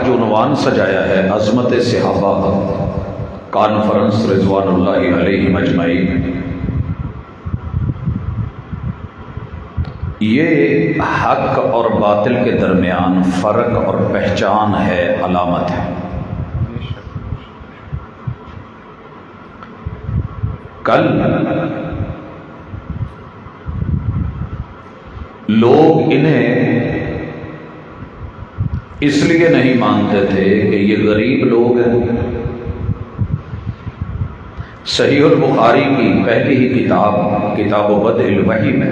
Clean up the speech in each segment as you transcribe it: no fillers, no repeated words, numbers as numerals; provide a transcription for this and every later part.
جو عنوان سجایا ہے عظمت صحابہ کانفرنس رضوان اللہ علیہ مجمعین، یہ حق اور باطل کے درمیان فرق اور پہچان ہے، علامت ہے۔ کل لوگ انہیں اس لیے نہیں مانتے تھے کہ یہ غریب لوگ ہیں۔ صحیح البخاری کی پہلی ہی کتاب بدء الوحی میں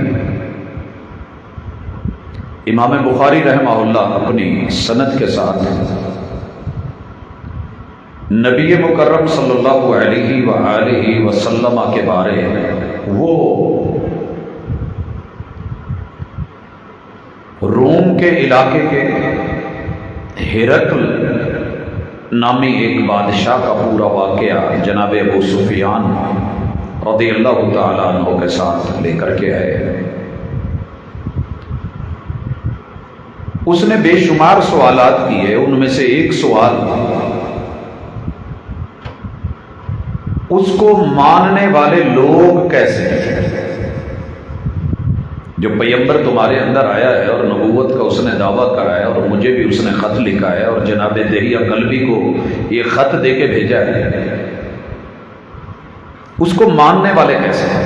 امام بخاری رحمہ اللہ اپنی سند کے ساتھ نبی مکرم صلی اللہ علیہ وآلہ وسلم کے بارے وہ روم کے علاقے کے ہرقل نامی ایک بادشاہ کا پورا واقعہ جناب ابو سفیان رضی اللہ تعالیٰ عنہ کے ساتھ لے کر کے آئے۔ اس نے بے شمار سوالات کیے، ان میں سے ایک سوال اس کو ماننے والے لوگ کیسے ہیں؟ جو پیغمبر تمہارے اندر آیا ہے اور نبوت کا اس نے دعویٰ کرا ہے اور مجھے بھی اس نے خط لکھا ہے اور جناب دہیہ قلبی کو یہ خط دے کے بھیجا ہے، اس کو ماننے والے کیسے ہیں؟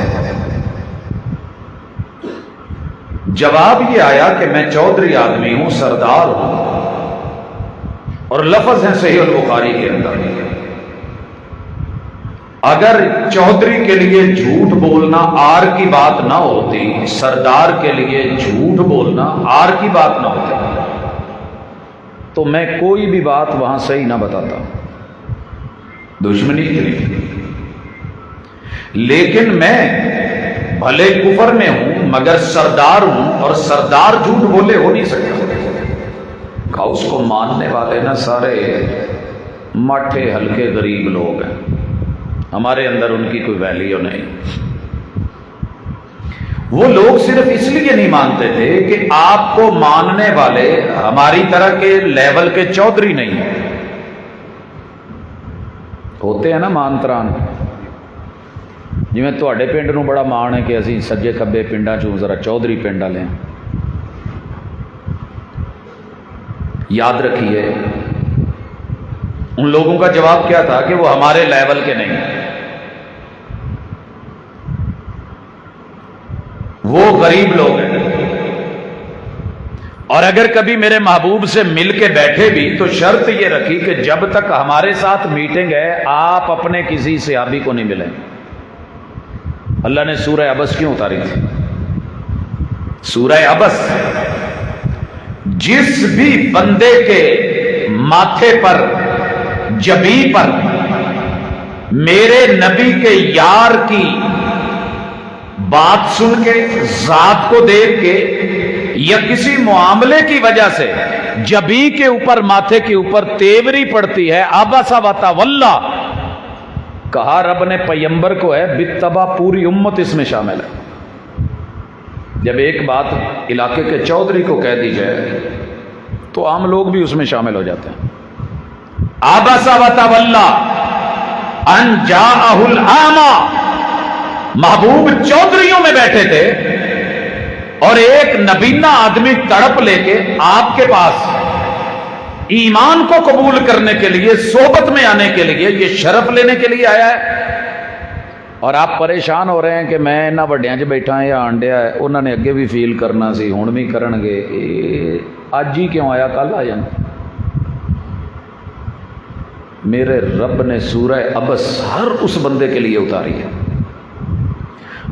جواب یہ آیا کہ میں چودھری آدمی ہوں، سردار ہوں، اور لفظ ہیں صحیح البخاری کے اندر، اگر چودھری کے لیے جھوٹ بولنا آر کی بات نہ ہوتی، سردار کے لیے جھوٹ بولنا آر کی بات نہ ہوتی، تو میں کوئی بھی بات وہاں صحیح نہ بتاتا، دشمنی کے لیے۔ لیکن میں بھلے کفر میں ہوں مگر سردار ہوں، اور سردار جھوٹ بولے ہو نہیں سکتا۔ کہا اس کو ماننے والے نا سارے ماٹھے ہلکے غریب لوگ ہیں، ہمارے اندر ان کی کوئی ویلیو نہیں۔ وہ لوگ صرف اس لیے نہیں مانتے تھے کہ آپ کو ماننے والے ہماری طرح کے لیول کے چودھری نہیں ہیں۔ ہوتے ہیں نا مانتران، جویں تواڈے پنڈ نوں بڑا مان ہے کہ اسی سجے کھبے پنڈاں چوں ذرا چودھری پنڈ والے ہیں۔ یاد رکھیے ان لوگوں کا جواب کیا تھا کہ وہ ہمارے لیول کے نہیں، وہ غریب لوگ ہیں، اور اگر کبھی میرے محبوب سے مل کے بیٹھے بھی تو شرط یہ رکھی کہ جب تک ہمارے ساتھ میٹنگ ہے آپ اپنے کسی صحابی کو نہیں ملیں۔ اللہ نے سورہ عبس کیوں اتاری تھی؟ سورہ عبس جس بھی بندے کے ماتھے پر، جبی پر میرے نبی کے یار کی بات سن کے، ذات کو دیکھ کے، یا کسی معاملے کی وجہ سے جبی کے اوپر، ماتھے کے اوپر تیوری پڑتی ہے، عبس و تولی، کہا رب نے پیغمبر کو ہے بتبع پوری امت اس میں شامل ہے۔ جب ایک بات علاقے کے چودھری کو کہہ دی جائے تو عام لوگ بھی اس میں شامل ہو جاتے ہیں۔ عبس و تولی ان جاءہ الاعمی، محبوب چودھریوں میں بیٹھے تھے اور ایک نبینا آدمی تڑپ لے کے آپ کے پاس ایمان کو قبول کرنے کے لیے، صحبت میں آنے کے لیے، یہ شرف لینے کے لیے آیا ہے، اور آپ پریشان ہو رہے ہیں کہ میں نہ وڈیاں چ بیٹھا یا آنڈیا ہے، انہوں نے اگے بھی فیل کرنا سی، ہن بھی کرن گے، اج ہی کیوں آیا کل آ جانا۔ میرے رب نے سورہ عبس ہر اس بندے کے لیے اتاری ہے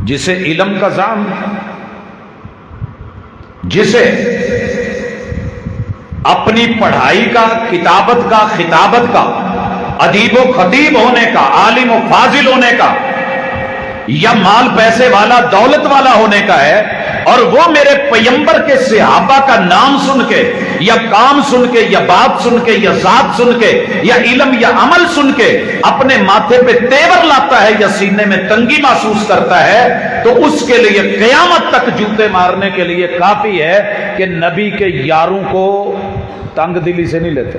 جسے علم کا ذام، جسے اپنی پڑھائی کا، کتابت کا، خطابت کا، ادیب و خطیب ہونے کا، عالم و فاضل ہونے کا، یا مال پیسے والا، دولت والا ہونے کا ہے، اور وہ میرے پیغمبر کے صحابہ کا نام سن کے، یا کام سن کے، یا بات سن کے، یا ذات سن کے، یا علم یا عمل سن کے اپنے ماتھے پہ تیور لاتا ہے یا سینے میں تنگی محسوس کرتا ہے، تو اس کے لیے قیامت تک جوتے مارنے کے لیے کافی ہے کہ نبی کے یاروں کو تنگ دلی سے نہیں لیتے۔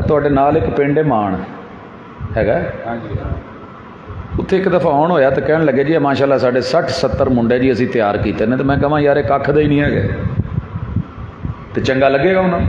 ਤੁਹਾਡੇ ਨਾਲ ਇੱਕ ਪਿੰਡ ਮਾਨ ਹੈਗਾ, ਉੱਥੇ ਇੱਕ ਦਫਾ ਆਉਣ ਹੋਇਆ ਤਾਂ ਕਹਿਣ ਲੱਗੇ ਜੀ ਮਾਸ਼ਾਅੱਲਾ ਸਾਡੇ 60-70 ਮੁੰਡੇ ਜੀ ਅਸੀਂ ਤਿਆਰ ਕੀਤੇ ਨੇ। ਤੇ ਮੈਂ ਕਹਾਂ ਯਾਰ ਇਹ ਕੱਖ ਦੇ ਹੀ ਨਹੀਂ ਹੈਗੇ, ਤੇ ਚੰਗਾ ਲੱਗੇਗਾ ਉਹਨਾਂ ਨੂੰ?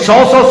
100-100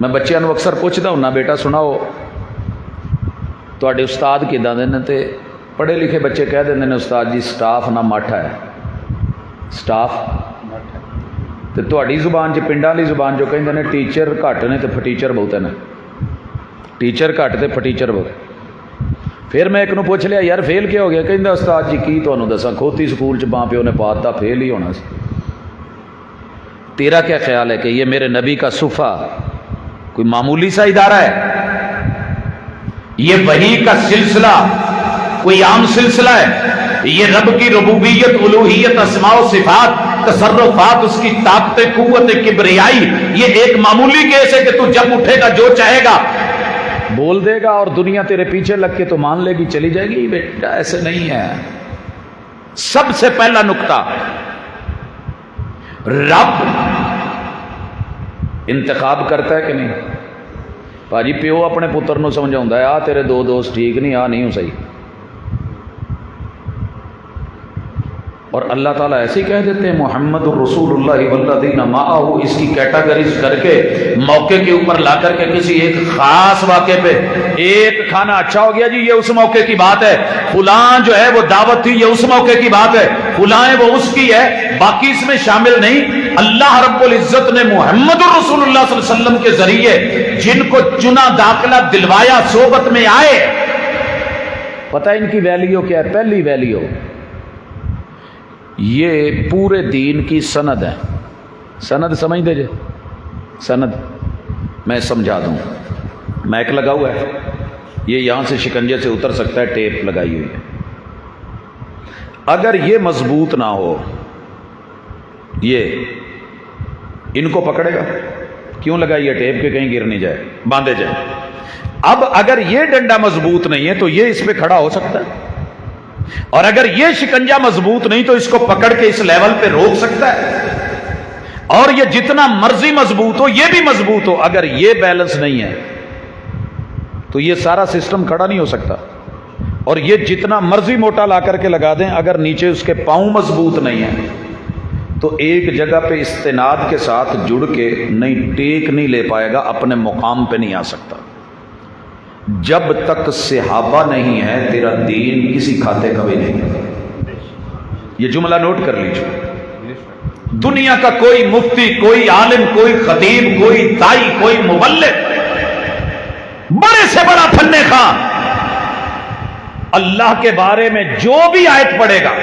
میں بچیاں نو اکثر پوچھتا ہوں نا بیٹا سناؤ تواڈے استاد کداں دے نے، تے پڑھے لکھے بچے کہہ دیندے نے استاد جی سٹاف نہ ماٹھا ہے، سٹاف تے تواڈی زبان چ پنڈاں والی زبان جو کہندے نے ٹیچر گھٹ نے تے فٹیچر بہت نے، ٹیچر گھٹ تے فٹیچر بہت۔ پھر میں ایک نو پوچھ لیا یار فیل کیا ہو گیا، کہندا استاد جی کی تانوں دساں کھوتی سکول چ ماں پیو نے پاتا فیل ہی ہونا سی۔ تیرا کیا خیال ہے کہ یہ میرے نبی کا صفہ کوئی معمولی سا ادارہ ہے؟ یہ وحی کا سلسلہ کوئی عام سلسلہ ہے؟ یہ رب کی ربوبیت، الوہیت، اسماء و صفات، تصرفات، اس کی طاقت، قوت، کبریائی، یہ ایک معمولی کیس ہے کہ تو جب اٹھے گا جو چاہے گا بول دے گا اور دنیا تیرے پیچھے لگ کے تو مان لے گی چلی جائے گی؟ بیٹا ایسے نہیں ہے۔ سب سے پہلا نقطہ، رب انتخاب کرتا ہے کہ نہیں؟ بھاجی پیو اپنے پتر نو سمجھاؤں ہے آ تیرے دو دوست ٹھیک نہیں، آ نہیں ہوں صحیح، اور اللہ تعالیٰ ایسے ہی کہہ دیتے ہیں محمد الرسول اللہ والذین معہ، اس کی کیٹاگریز کر کے موقع کے اوپر لا کر کے کسی ایک خاص واقعے پہ، ایک کھانا اچھا ہو گیا جی یہ اس موقع کی بات ہے، فلاں جو ہے وہ دعوت تھی یہ اس موقع کی بات ہے، فلاں وہ اس کی ہے، باقی اس میں شامل نہیں۔ اللہ رب العزت نے محمد الرسول اللہ صلی اللہ علیہ وسلم کے ذریعے جن کو چنا داخلہ دلوایا صحبت میں آئے، پتہ ان کی ویلیو کیا ہے؟ پہلی ویلیو یہ پورے دین کی سند ہے۔ سند سمجھ دے جے، سند میں سمجھا دوں، میک لگا ہوا ہے، یہ یہاں سے شکنجے سے اتر سکتا ہے، ٹیپ لگائی ہوئی ہے۔ اگر یہ مضبوط نہ ہو، یہ ان کو پکڑے گا، کیوں لگائی ہے ٹیپ کے کہیں گر نہیں جائے، باندھے جائے۔ اب اگر یہ ڈنڈا مضبوط نہیں ہے تو یہ اس پہ کھڑا ہو سکتا ہے، اور اگر یہ شکنجہ مضبوط نہیں تو اس کو پکڑ کے اس لیول پہ روک سکتا ہے، اور یہ جتنا مرضی مضبوط ہو یہ بھی مضبوط ہو، اگر یہ بیلنس نہیں ہے تو یہ سارا سسٹم کھڑا نہیں ہو سکتا۔ اور یہ جتنا مرضی موٹا لا کر کے لگا دیں، اگر نیچے اس کے پاؤں مضبوط نہیں ہیں تو ایک جگہ پہ استناد کے ساتھ جڑ کے نہیں ٹیک نہیں لے پائے گا، اپنے مقام پہ نہیں آ سکتا۔ جب تک صحابہ نہیں ہے تیرا دین کسی کھاتے کا بھی نہیں۔ یہ جملہ نوٹ کر لیجیے، دنیا کا کوئی مفتی، کوئی عالم، کوئی خطیب، کوئی دائی، کوئی مبلغ، بڑے سے بڑا فن خواہ، اللہ کے بارے میں جو بھی آیت پڑھے گا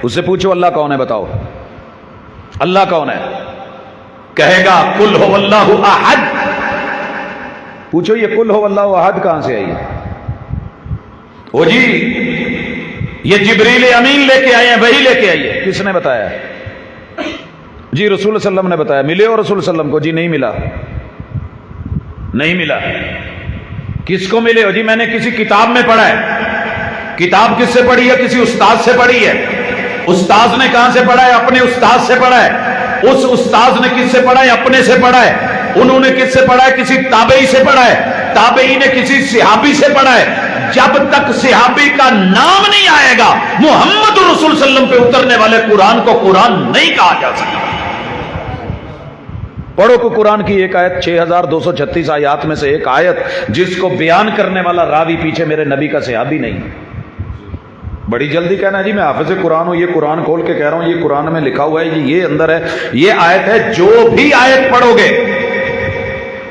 اس سے پوچھو اللہ کون ہے، بتاؤ اللہ کون ہے؟ کہے گا قل هو اللہ احد۔ پوچھو یہ قل هو اللہ احد کہاں سے آئی؟ او جی یہ جبریل امین لے کے آئے ہیں، وہی لے کے آئیے، کس نے بتایا؟ جی رسول اللہ صلی اللہ علیہ وسلم نے بتایا۔ ملے اور رسول صلی اللہ علیہ وسلم کو؟ جی نہیں ملا، نہیں ملا۔ کس کو ملے ہو؟ جی میں نے کسی کتاب میں پڑھا ہے۔ کتاب کس سے پڑھی ہے؟ کسی استاد سے پڑھی ہے۔ استاد نے کہاں سے پڑھا ہے؟ اپنے استاد سے پڑھا ہے۔ اس استاد نے کس سے پڑھا ہے؟ اپنے سے پڑھا ہے۔ انہوں نے کس سے پڑھا ہے؟ کسی تابعی سے پڑھا ہے۔ تابعی نے کسی صحابی سے پڑھا ہے۔ جب تک صحابی کا نام نہیں آئے گا محمد رسول صلی اللہ علیہ وسلم پہ اترنے والے قرآن کو قرآن نہیں کہا جا سکتا۔ پڑھو کو قرآن کی ایک آیت، 6236 آیات میں سے ایک آیت جس کو بیان کرنے والا راوی پیچھے میرے نبی کا صحابی نہیں۔ بڑی جلدی کہنا ہے جی میں حافظ قرآن ہوں، یہ قرآن کھول کے کہہ رہا ہوں یہ قرآن میں لکھا ہوا ہے، یہ اندر ہے، یہ آیت ہے۔ جو بھی آیت پڑھو گے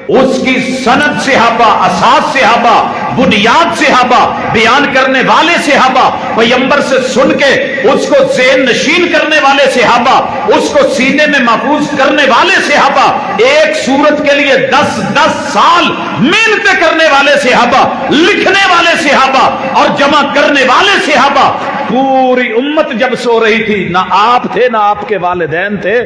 اس کی سند صحابہ، اساس صحابہ، بنیاد صحابہ، بیان کرنے والے صحابہ، پیغمبر سے سن کے اس کو ذہن نشین کرنے والے صحابہ، اس کو سینے میں محفوظ کرنے والے صحابہ، ایک سورت کے لیے 10 سال محنتیں کرنے والے صحابہ، لکھنے والے صحابہ اور جمع کرنے والے صحابہ۔ پوری امت جب سو رہی تھی، نہ آپ تھے نہ آپ کے والدین تھے،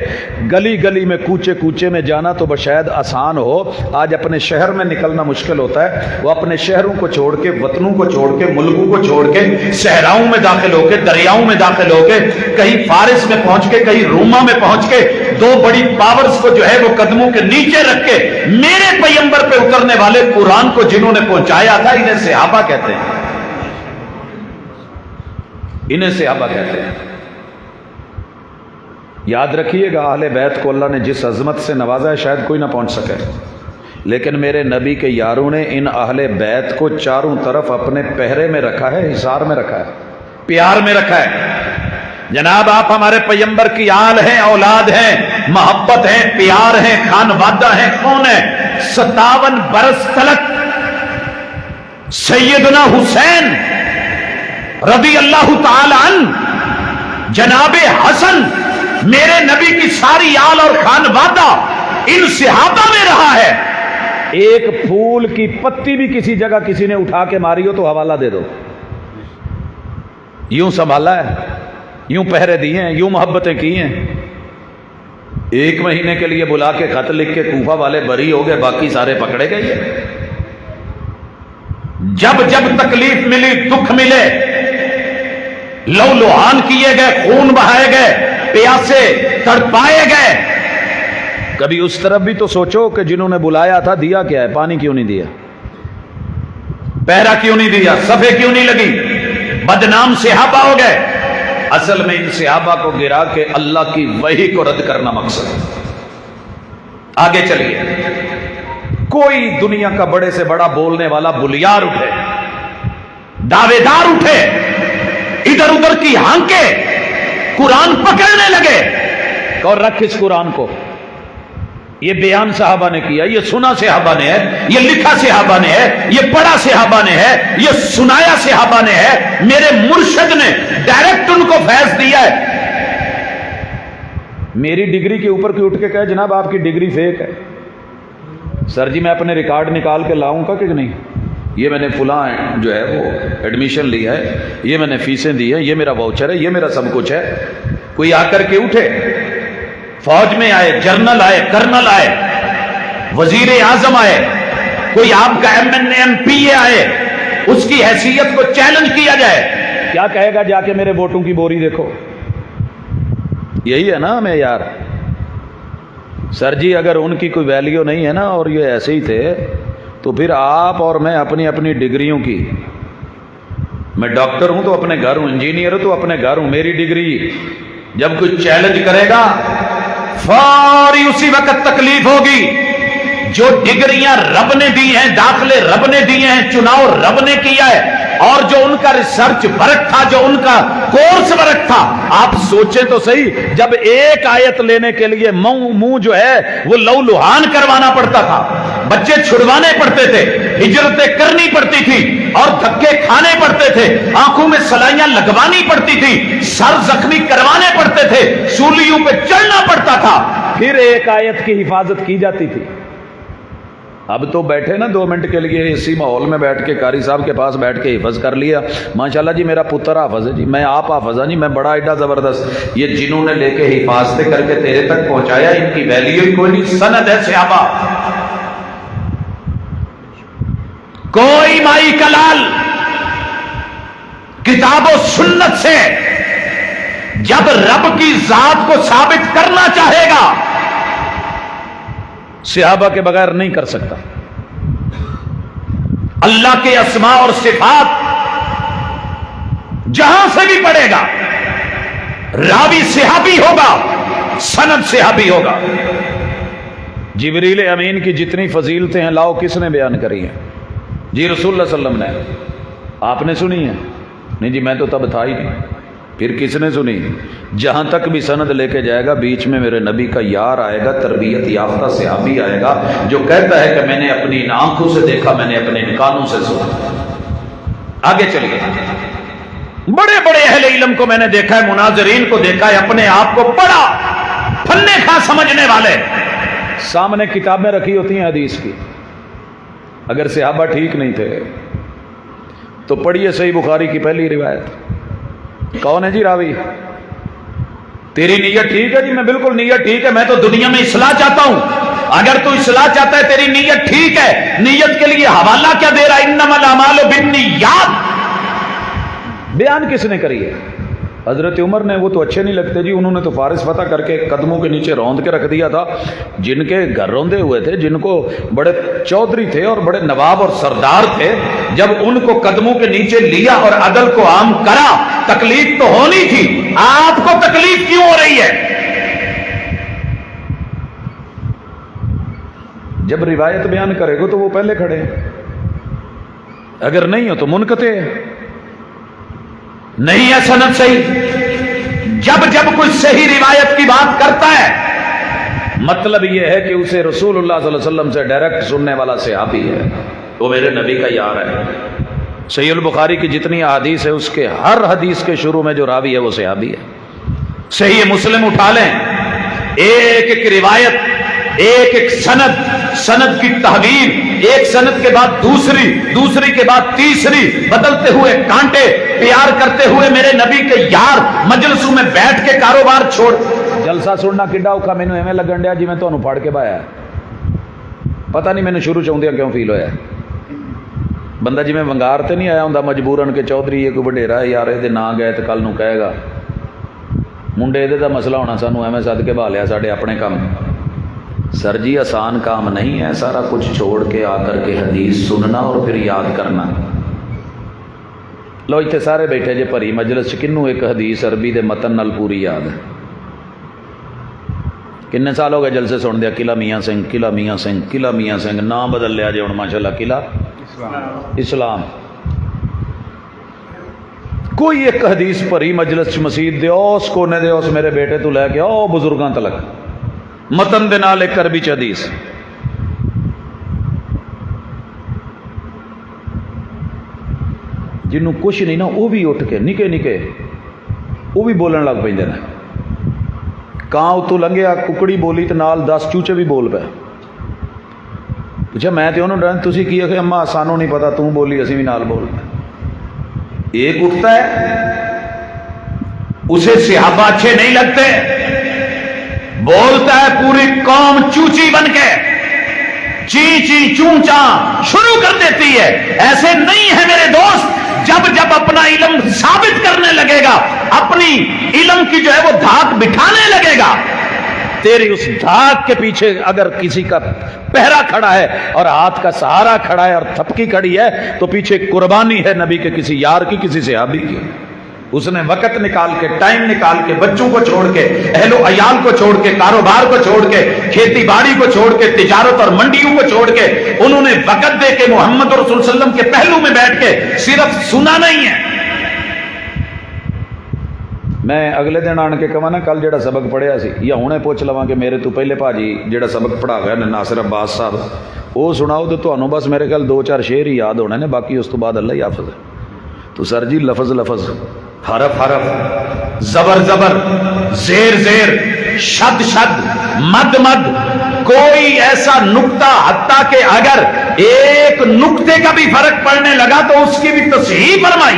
گلی گلی میں کوچے کوچے میں جانا تو بشاید آسان ہو، آج اپنے شہر میں نکلنا مشکل ہوتا ہے۔ وہ اپنے شہروں کو چھوڑ کے، وطنوں کو چھوڑ کے، ملکوں کو چھوڑ کے، صحراؤں میں داخل ہو کے، دریاؤں میں داخل ہو کے، کہیں فارس میں پہنچ کے، کہیں روما میں پہنچ کے، دو بڑی پاورز کو جو ہے وہ قدموں کے نیچے رکھ کے میرے پیغمبر پہ اترنے والے قرآن کو جنہوں نے پہنچایا تھا، انہیں صحابہ کہتے ہیں، انہیں صحابہ کہتے ہیں۔ یاد رکھیے گا اہل بیت کو اللہ نے جس عظمت سے نوازا ہے شاید کوئی نہ پہنچ سکے۔ لیکن میرے نبی کے یاروں نے ان اہل بیت کو چاروں طرف اپنے پہرے میں رکھا ہے، حصار میں رکھا ہے، پیار میں رکھا ہے۔ جناب آپ ہمارے پیغمبر کی آل ہیں، اولاد ہیں، محبت ہیں، پیار ہیں، خانوادہ ہیں، کون ہے؟ 57 برس تلک سیدنا حسین رضی اللہ تعالی عنہ، جناب حسن، میرے نبی کی ساری آل اور خانوادہ ان صحابہ میں رہا ہے۔ ایک پھول کی پتی بھی کسی جگہ کسی نے اٹھا کے ماری ہو تو حوالہ دے دو، یوں سنبھالا ہے، یوں پہرے دیے ہیں، یوں محبتیں کی ہیں۔ 1 مہینے کے لیے بلا کے خط لکھ کے کوفہ والے بری ہو گئے، باقی سارے پکڑے گئے۔ جب جب تکلیف ملی، دکھ ملے، لو لوہان کیے گئے، خون بہائے گئے، پیاسے تڑپائے گئے، کبھی اس طرف بھی تو سوچو کہ جنہوں نے بلایا تھا دیا کیا ہے؟ پانی کیوں نہیں دیا؟ پہرا کیوں نہیں دیا؟ صفے کیوں نہیں لگی؟ بدنام صحابہ ہو گئے۔ اصل میں ان صحابہ کو گرا کے اللہ کی وحی کو رد کرنا مقصد ہے۔ آگے چلیے، کوئی دنیا کا بڑے سے بڑا بولنے والا بلیار اٹھے، دعوے دار اٹھے، ادھر ادھر کی ہانکے قرآن پکڑنے لگے، اور رکھ اس قرآن کو، یہ بیان صحابہ نے کیا، یہ سنا صحابہ نے ہے، یہ لکھا صحابہ نے ہے، یہ پڑھا صحابہ نے ہے، یہ سنایا صحابہ نے ہے، میرے مرشد نے ڈائریکٹ ان کو فیض دیا ہے۔ میری ڈگری کے اوپر کوئی اٹھ کے کہے جناب آپ کی ڈگری فیک ہے، سر جی میں اپنے ریکارڈ نکال کے لاؤں گا کہ نہیں، یہ میں نے فلاں جو ہے وہ ایڈمیشن لی ہے، یہ میں نے فیسیں دی ہیں، یہ میرا واؤچر ہے، یہ میرا سب کچھ ہے۔ کوئی آ کر کے اٹھے، فوج میں آئے، جنرل آئے، کرنل آئے، وزیر اعظم آئے، کوئی آپ کا MNA آئے، اس کی حیثیت کو چیلنج کیا جائے، کیا کہے گا جا کے میرے ووٹوں کی بوری دیکھو؟ یہی ہے نا ہمیں یار۔ سر جی اگر ان کی کوئی ویلیو نہیں ہے نا اور یہ ایسے ہی تھے تو پھر آپ اور میں اپنی اپنی ڈگریوں کی، میں ڈاکٹر ہوں تو اپنے گھر ہوں، انجینئر ہوں تو اپنے گھر ہوں، میری ڈگری جب کوئی چیلنج کرے گا فوری اسی وقت تکلیف ہوگی۔ جو ڈگریاں رب نے دی ہیں، داخلے رب نے دیے ہیں، چناؤ رب نے کیا ہے، اور جو ان کا ریسرچ ورک تھا، جو ان کا کورس ورک تھا، آپ سوچیں تو صحیح، جب ایک آیت لینے کے لیے منہ جو ہے وہ لو لوہان کروانا پڑتا تھا، بچے چھڑوانے پڑتے تھے، ہجرتیں کرنی پڑتی تھی اور دھکے کھانے پڑتے تھے، آنکھوں میں سلائیاں لگوانی پڑتی تھی، سر زخمی کروانے پڑتے تھے، سولیوں پہ چڑھنا پڑتا تھا، پھر ایک آیت کی حفاظت کی جاتی تھی۔ اب تو بیٹھے نا 2 منٹ کے لیے اسی ماحول میں بیٹھ کے قاری صاحب کے پاس بیٹھ کے حفظ کر لیا، ماشاءاللہ جی میرا پتر حافظ ہے جی، میں آپ حافظ ہوں جی، میں بڑا ایڈا زبردست۔ یہ جنہوں نے لے کے حفاظتیں کر کے تیرے تک پہنچایا، ان کی ویلیو ہی کوئی نہیں، سند ہے صحابہ۔ کوئی مائی کلال کتاب و سنت سے جب رب کی ذات کو ثابت کرنا چاہے گا، صحابہ کے بغیر نہیں کر سکتا۔ اللہ کے اسماء اور صفات جہاں سے بھی پڑھے گا، راوی صحابی ہوگا، سند صحابی ہوگا۔ جبریل امین کی جتنی فضیلتیں ہیں لاؤ کس نے بیان کری ہیں؟ جی رسول اللہ صلی اللہ علیہ وسلم نے۔ آپ نے سنی ہے؟ نہیں جی میں تو تب تھا ہی نہیں۔ پھر کس نے سنی؟ جہاں تک بھی سند لے کے جائے گا بیچ میں میرے نبی کا یار آئے گا، تربیت یافتہ صحابی آئے گا جو کہتا ہے کہ میں نے اپنی ان آنکھوں سے دیکھا، میں نے اپنے ان کانوں سے سنا۔ آگے چلیے، بڑے بڑے اہل علم کو میں نے دیکھا ہے، مناظرین کو دیکھا ہے، اپنے آپ کو بڑا پھنے کھا سمجھنے والے، سامنے کتابیں رکھی ہوتی ہیں حدیث کی، اگر صحابہ ٹھیک نہیں تھے تو پڑھیے صحیح بخاری کی پہلی روایت، کون ہے جی راوی؟ تیری نیت ٹھیک ہے؟ جی میں بالکل نیت ٹھیک ہے، میں تو دنیا میں اصلاح چاہتا ہوں۔ اگر تو اصلاح چاہتا ہے، تیری نیت ٹھیک ہے، نیت کے لیے حوالہ کیا دے رہا ہے؟ انما الاعمال بالنیات، بیان کس نے کری ہے؟ حضرت عمر نے۔ وہ تو اچھے نہیں لگتے جی، انہوں نے تو فارس فتح کر کے قدموں کے نیچے روند کے رکھ دیا تھا، جن کے گھر روندے ہوئے تھے، جن کو بڑے چودھری تھے اور بڑے نواب اور سردار تھے، جب ان کو قدموں کے نیچے لیا اور عدل کو عام کرا، تکلیف تو ہونی تھی، آپ کو تکلیف کیوں ہو رہی ہے؟ جب روایت بیان کرے گا تو وہ پہلے کھڑے ہیں، اگر نہیں ہو تو منقطع ہے، نہیں ہے سند صحیح۔ جب کوئی صحیح روایت کی بات کرتا ہے مطلب یہ ہے کہ اسے رسول اللہ صلی اللہ علیہ وسلم سے ڈائریکٹ سننے والا صحابی ہے، وہ میرے نبی کا یار ہے۔ صحیح البخاری کی جتنی احادیث ہے اس کے ہر حدیث کے شروع میں جو راوی ہے وہ صحابی ہے۔ صحیح مسلم اٹھا لیں، ایک ایک روایت، ایک ایک سند کی تحویل، ایک سند کے بعد دوسری کے بعد تیسری، بدلتے ہوئے کانٹے، پیار کرتے ہوئے میرے نبی کے یار مجلسوں میں بیٹھ کے کاروبار چھوڑ۔ جلسہ سننا کڈا اوکھا مینوں ایویں لگن ڈیا جویں تانوں پھڑ کے بایا ہے، پتہ نہیں مینوں شروع چوندیاں کیوں فیل ہویا ہے۔ بندہ جویں ونگار تے نہیں آیا ہوندا مجبوراً کہ چودھری یہ کوئی وڈیرا ہے یار یہ نہ گئے تو کل نوں کہے گا منڈے یہ مسئلہ ہونا سانوں ایویں سد کے بھا لیا ساڈے اپنے کام۔ سر جی آسان کام نہیں ہے سارا کچھ چھوڑ کے آ کر کے حدیث سننا اور پھر یاد کرنا۔ لو اتنے سارے بیٹھے جے بھری مجلس کنوں ایک حدیث عربی دے متن نال پوری یاد ہے؟ کنے سال ہو گئے جلسے سن دیا؟ قلعہ میاں سنگھ نام بدل لیا جی ہوں ماشاءاللہ قلعہ اسلام۔ کوئی ایک حدیث بھری مجلس مسجد دے اس کونے دے اس میرے بیٹے تو لے کے او بزرگاں تلک متن دے نال ایک عربی چ حدیث۔ جنوں کچھ نہیں نا وہ بھی اٹھ کے نکے وہ بھی بولن لگ پہ کان اتوں لنگیا ککڑی بولی تو نال 10 چوچے بھی بول پے۔ پوچھا میں تو انہوں ڈرن تسی کی کہ اماں سانوں نہیں پتا توں بولی اسی بھی نال بول پے۔ ایک اٹھتا ہے اسے صحابہ اچھے نہیں لگتے، بولتا ہے پوری قوم چوچی بن کے چی چون چاں شروع کر دیتی ہے۔ ایسے نہیں ہے میرے دوست، جب اپنا علم ثابت کرنے لگے گا، اپنی علم کی جو ہے وہ دھاک بٹھانے لگے گا، تیری اس دھاک کے پیچھے اگر کسی کا پہرا کھڑا ہے اور ہاتھ کا سہارا کھڑا ہے اور تھپکی کھڑی ہے تو پیچھے قربانی ہے نبی کے کسی یار کی، کسی صحابی کی۔ اس نے وقت نکال کے، ٹائم نکال کے، بچوں کو چھوڑ کے، اہل و عیال کو چھوڑ کے، کاروبار کو چھوڑ کے، کھیتی باڑی کو چھوڑ کے، تجارت اور منڈیوں کو چھوڑ کے، انہوں نے وقت دے کے محمد رسول اللہ علیہ وسلم کے پہلو میں بیٹھ کے صرف سنا نہیں ہے۔ میں اگلے دن آن کے کہا نا کل جڑا سبق پڑھیا سی یا ہنے پوچھ لواں کہ میرے تو پہلے بھاجی جڑا سبق پڑھا گیا ناصر عباس صاحب وہ سناؤ تو تمہیں بس میرے خیال 2-4 شعر ہی یاد ہونے نے، باقی اس تو بعد اللہ ہی حافظ ہے۔ تو سر جی لفظ حرف زبر زیر شد مد کوئی ایسا نقطہ حتیٰ کہ اگر ایک نقطے کا بھی فرق پڑنے لگا تو اس کی بھی تصحیح فرمائی۔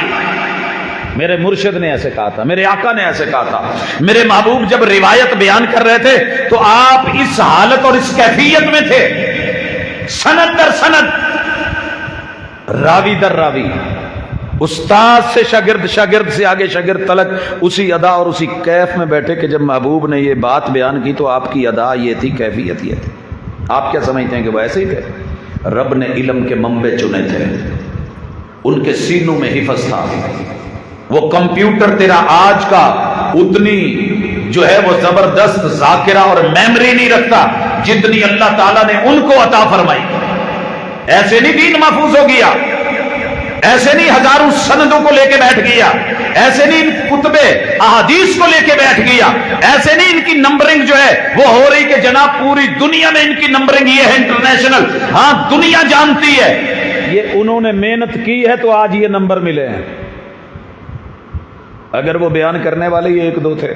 میرے مرشد نے ایسے کہا تھا، میرے آقا نے ایسے کہا تھا۔ میرے محبوب جب روایت بیان کر رہے تھے تو آپ اس حالت اور اس کیفیت میں تھے، سند در سند، راوی در راوی، استاد سے شاگرد، شاگرد سے آگے شاگرد تلک اسی ادا اور اسی کیف میں بیٹھے کہ جب محبوب نے یہ بات بیان کی تو آپ کی ادا یہ تھی، کیفیت یہ تھی۔ آپ کیا سمجھتے ہیں کہ وہ ایسے ہی تھے؟ رب نے علم کے منبع چنے تھے، ان کے سینوں میں حفظ تھا۔ وہ کمپیوٹر تیرا آج کا اتنی جو ہے وہ زبردست ذاکرہ اور میموری نہیں رکھتا جتنی اللہ تعالیٰ نے ان کو عطا فرمائی۔ ایسے نہیں دین محفوظ ہو گیا، ایسے نہیں ہزاروں سندوں کو لے کے بیٹھ گیا، ایسے نہیں کتب احادیث کو لے کے بیٹھ گیا، ایسے نہیں ان کی نمبرنگ جو ہے وہ ہو رہی کہ جناب پوری دنیا میں ان کی نمبرنگ یہ ہے انٹرنیشنل، ہاں دنیا جانتی ہے۔ یہ انہوں نے محنت کی ہے تو آج یہ نمبر ملے ہیں، اگر وہ بیان کرنے والے یہ 1-2 تھے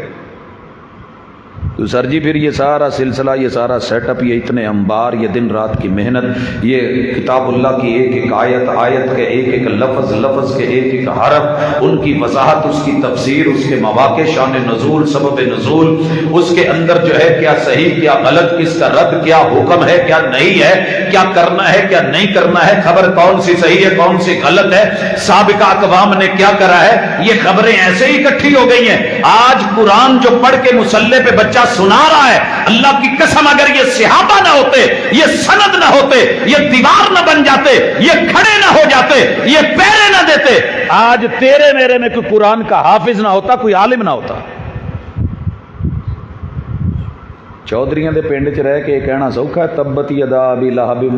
تو سر جی پھر یہ سارا سلسلہ، یہ سارا سیٹ اپ، یہ اتنے انبار، یہ دن رات کی محنت، یہ کتاب اللہ کی ایک ایک آیت، آیت کے ایک ایک لفظ، لفظ کے ایک ایک حرف، ان کی وضاحت، اس کی تفسیر، اس کے مواقع، شان نزول، سبب نزول، اس کے اندر جو ہے کیا صحیح کیا غلط، کس کا رد، کیا حکم ہے کیا نہیں ہے، کیا کرنا ہے کیا نہیں کرنا ہے، خبر کون سی صحیح ہے کون سی غلط ہے، سابقہ اقوام نے کیا کرا ہے، یہ خبریں ایسے ہی اکٹھی ہو گئی ہیں۔ آج قرآن جو پڑھ کے مسلح پہ بچہ سنا رہا ہے، اللہ کی قسم اگر یہ صحابہ نہ ہوتے، یہ سند نہ ہوتے، یہ دیوار نہ بن جاتے، یہ کھڑے نہ ہو جاتے، یہ پیرے نہ دیتے، آج تیرے میرے میں کوئی قرآن کا حافظ نہ ہوتا، کوئی عالم نہ ہوتا۔ ਚੌਧਰੀਆਂ ਦੇ ਪਿੰਡ 'ਚ ਰਹਿ ਕੇ ਕਹਿਣਾ ਸੌਖਾ, ਤੱਬਤ ਯਦਾ ਅਬੀ ਲਹਬ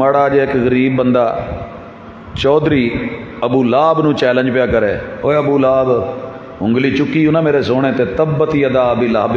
ਮਾੜਾ ਜਿਹਾ ਇੱਕ ਗਰੀਬ ਬੰਦਾ ਚੌਧਰੀ ਅਬੂ ਲਾਹਬ ਨੂੰ ਚੈਲੰਜ ਪਿਆ ਕਰੇ, ਓਏ ਅਬੂ ਲਾਹਬ ਉਂਗਲੀ ਚੁੱਕੀ ਨਾ ਮੇਰੇ ਸੋਹਣੇ ਤੇ, ਤੱਬਤ ਯਦਾ ਅਬੀ ਲਹਬ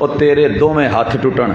ਉਹ ਤੇਰੇ ਦੋਵੇਂ ਹੱਥ ਟੁੱਟਣ,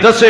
10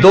2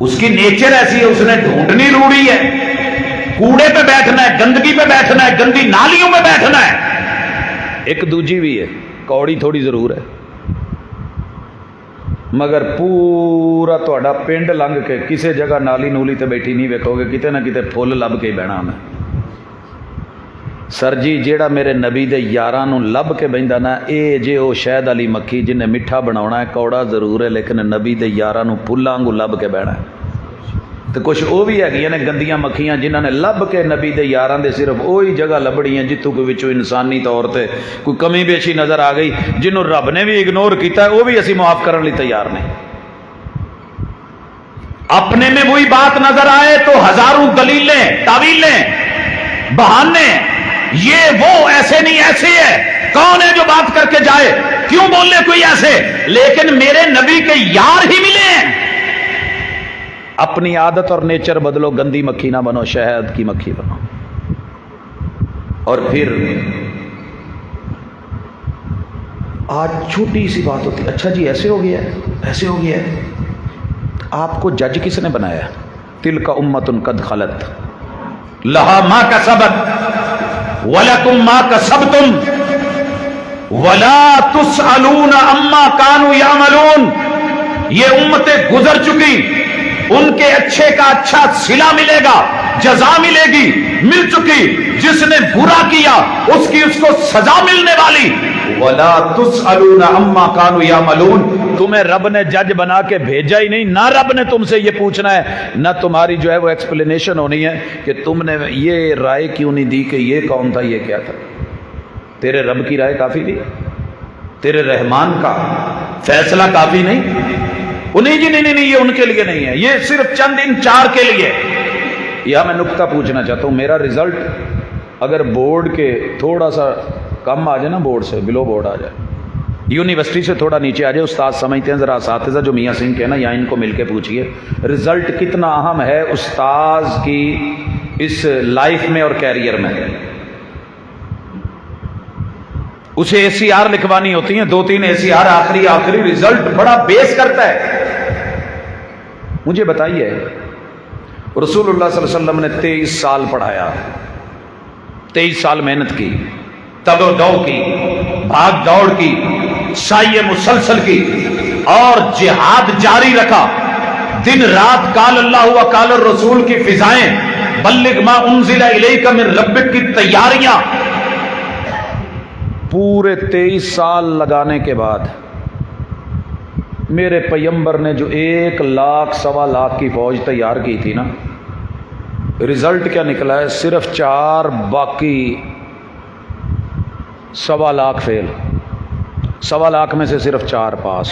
اس کی نیچر ایسی ہے, اس نے ڈھونڈنی روڑی ہے, کوڑے پہ بیٹھنا ہے, گندگی پہ بیٹھنا ہے, گندی نالیوں میں بیٹھنا ہے. ایک دوجی بھی ہے, کوڑی تھوڑی ضرور ہے, مگر پورا تہاڈا پنڈ لنگ کے کسی جگہ نالی نولی تے بیٹھی نہیں ویکھو گے, کتے نہ کتے پھل لب کے بہنا میں. سر جی جیڑا میرے نبی دے یاراں نوں لب کے بہندا نا, اے جے او شہد والی مکھی جن نے میٹھا بناونا ہے, کوڑا ضرور ہے لیکن نبی دے یاراں نوں پھلاں وانگوں لب کے بہنا ہے. تو کچھ وہ بھی ہے نے گندیاں مکھیاں جنہاں نے لب کے نبی دے یاراں دے صرف وہی جگہ لبڑی ہیں جتوں کوئی وچوں انسانی طور تے کوئی کمی بیشی نظر آ گئی, جنہوں رب نے بھی اگنور کیتا ہے وہ بھی اسی معاف کرنے لی تیار نہیں. اپنے میں وہی بات نظر آئے تو ہزاروں دلیلیں, تعویلیں, بہانے, یہ وہ ایسے نہیں ایسے ہے, کون ہے جو بات کر کے جائے, کیوں بولنے کوئی ایسے, لیکن میرے نبی کے یار ہی ملے ہیں. اپنی عادت اور نیچر بدلو, گندی مکھی نہ بنو, شہد کی مکھی بنو. اور پھر آج چھوٹی سی بات ہوتی, اچھا جی ایسے ہو گیا ہے, ایسے ہو گیا ہے. آپ کو جج کس نے بنایا؟ تلک امۃ قد خلت لہا ما کسبت ولکم ما کسبتم ولا تسألون عما کانوا یعملون. یہ امتیں گزر چکی, ان کے اچھے کا اچھا صلہ ملے گا, جزا ملے گی, مل چکی. جس نے برا کیا اس کی اس کو سزا ملنے والی. ولا تسألون عما كانوا يعملون. تمہیں رب نے جج بنا کے بھیجا ہی نہیں, نہ رب نے تم سے یہ پوچھنا ہے, نہ تمہاری جو ہے وہ ایکسپلینیشن ہونی ہے کہ تم نے یہ رائے کیوں نہیں دی کہ یہ کون تھا, یہ کیا تھا. تیرے رب کی رائے کافی نہیں, تیرے رحمان کا فیصلہ کافی نہیں. انہیں جی نہیں یہ ان کے لیے نہیں ہے, یہ صرف چند ان چار کے لیے. یہاں میں نکتہ پوچھنا چاہتا ہوں, میرا رزلٹ اگر بورڈ کے تھوڑا سا کم آ جائے نا, بورڈ سے بلو بورڈ آ جائے, یونیورسٹی سے تھوڑا نیچے آ جائے, استاد سمجھتے ہیں ذرا اساتذہ جو میاں سنگھ کے نا, یا ان کو مل کے پوچھئے رزلٹ کتنا اہم ہے استاذ کی اس لائف میں اور کیریئر میں. اسے اے سی آر لکھوانی ہوتی ہیں, 2-3 اے سی آر, آخری رزلٹ بڑا بیس کرتا ہے. مجھے بتائیے, رسول اللہ صلی اللہ علیہ وسلم نے 23 سال پڑھایا, 23 سال محنت کی, تگ و دو کی, بھاگ دوڑ کی, سعی مسلسل کی, اور جہاد جاری رکھا. دن رات قال اللہ و قال الرسول کی فضائیں, بلغ ما انزل الیک من ربک کی تیاریاں. پورے 23 سال لگانے کے بعد میرے پیغمبر نے جو 1 لاکھ 1.25 لاکھ کی فوج تیار کی تھی نا, رزلٹ کیا نکلا ہے؟ صرف 4, باقی 1.25 لاکھ فیل. 1.25 لاکھ میں سے صرف 4 پاس.